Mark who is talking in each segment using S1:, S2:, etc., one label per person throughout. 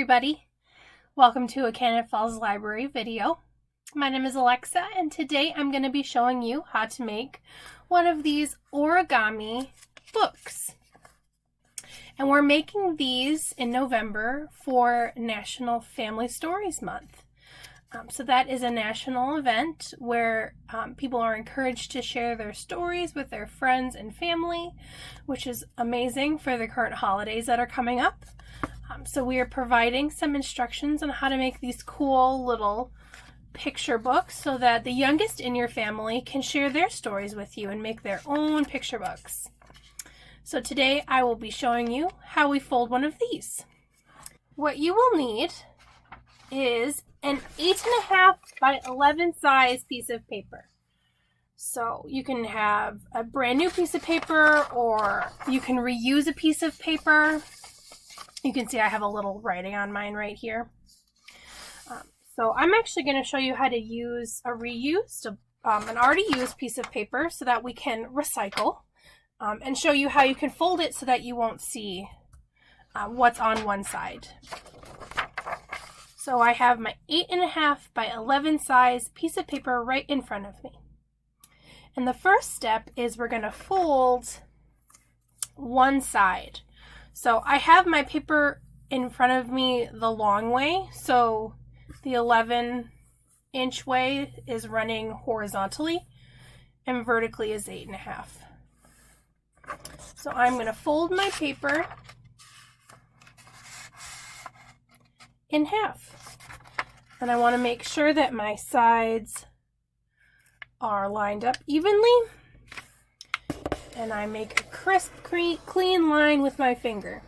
S1: everybody. Welcome to a Cannon Falls Library video. My name is Alexa and today I'm going to be showing you how to make one of these origami books. And we're making these in November for National Family Stories Month. So that is a national event where people are encouraged to share their stories with their friends and family, which is amazing for the current holidays that are coming up. So we are providing some instructions on how to make these cool little picture books so that the youngest in your family can share their stories with you and make their own picture books. So today I will be showing you how we fold one of these. What you will need is an 8.5 by 11 size piece of paper. So you can have a brand new piece of paper or you can reuse a piece of paper. You can see I have a little writing on mine right here. So I'm actually going to show you how to use a reused, an already used piece of paper so that we can recycle and show you how you can fold it so that you won't see what's on one side. So I have my 8.5 by 11 size piece of paper right in front of me. And the first step is we're going to fold one side. So I have my paper in front of me the long way, so the 11-inch way is running horizontally and vertically is 8.5. So I'm going to fold my paper in half. And I want to make sure that my sides are lined up evenly. And I make a crisp, clean line with my finger.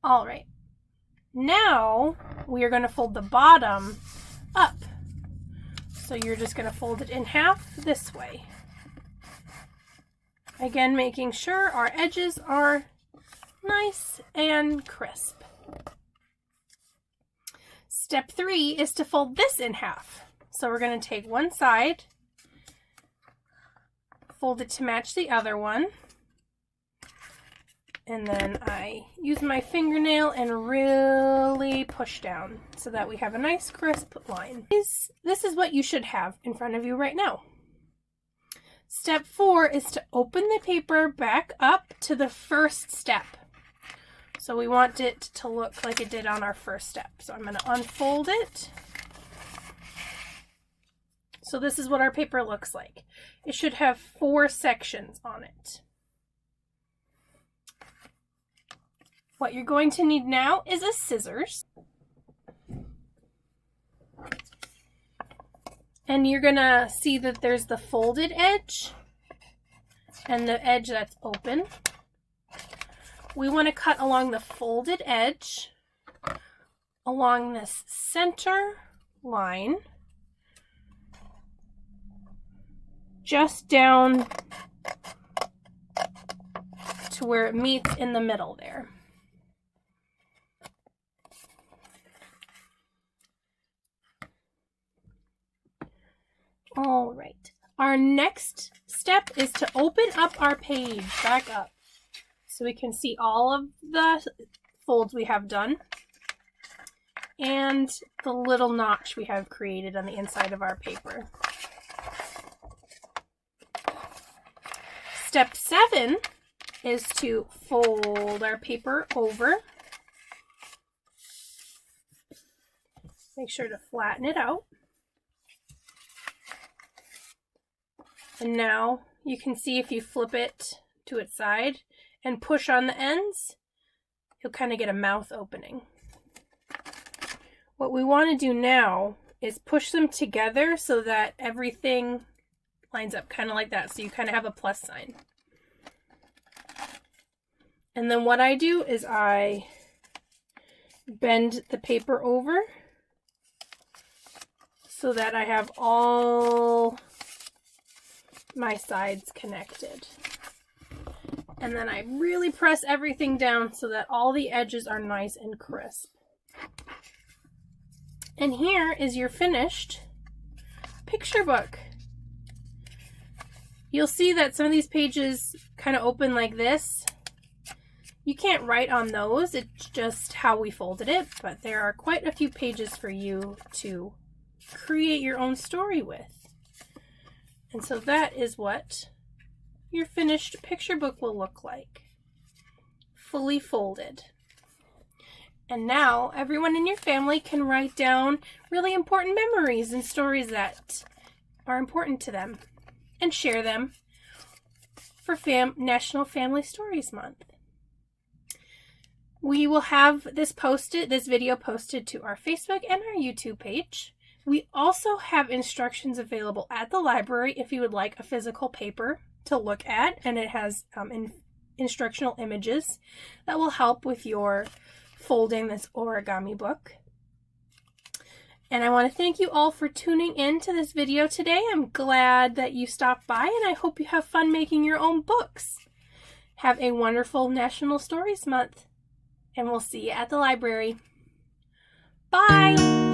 S1: All right. Now we are going to fold the bottom up. So you're just going to fold it in half this way. Again, making sure our edges are nice and crisp. Step 3 is to fold this in half. So we're going to take one side, fold it to match the other one, and then I use my fingernail and really push down so that we have a nice crisp line. This is what you should have in front of you right now. Step 4 is to open the paper back up to the first step. So we want it to look like it did on our first step. So I'm going to unfold it. So this is what our paper looks like. It should have 4 sections on it. What you're going to need now is a scissors. And you're going to see that there's the folded edge and the edge that's open. We want to cut along the folded edge, along this center line, just down to where it meets in the middle there. All right. Our next step is to open up our page back up so we can see all of the folds we have done and the little notch we have created on the inside of our paper. Step 7 is to fold our paper over. Make sure to flatten it out. And now you can see if you flip it to its side and push on the ends, you'll kind of get a mouth opening. What we want to do now is push them together so that everything lines up kind of like that. So you kind of have a plus sign. And then what I do is I bend the paper over so that I have all my sides connected. And then I really press everything down so that all the edges are nice and crisp. And here is your finished picture book. You'll see that some of these pages kind of open like this. You can't write on those, it's just how we folded it, but there are quite a few pages for you to create your own story with. And so that is what your finished picture book will look like, fully folded. And now everyone in your family can write down really important memories and stories that are important to them and share them for National Family Stories Month. We will have this video posted to our Facebook and our YouTube page. We also have instructions available at the library if you would like a physical paper to look at, and it has instructional images that will help with your folding this origami book. And I want to thank you all for tuning in to this video today. I'm glad that you stopped by, and I hope you have fun making your own books. Have a wonderful National Stories Month, and we'll see you at the library. Bye!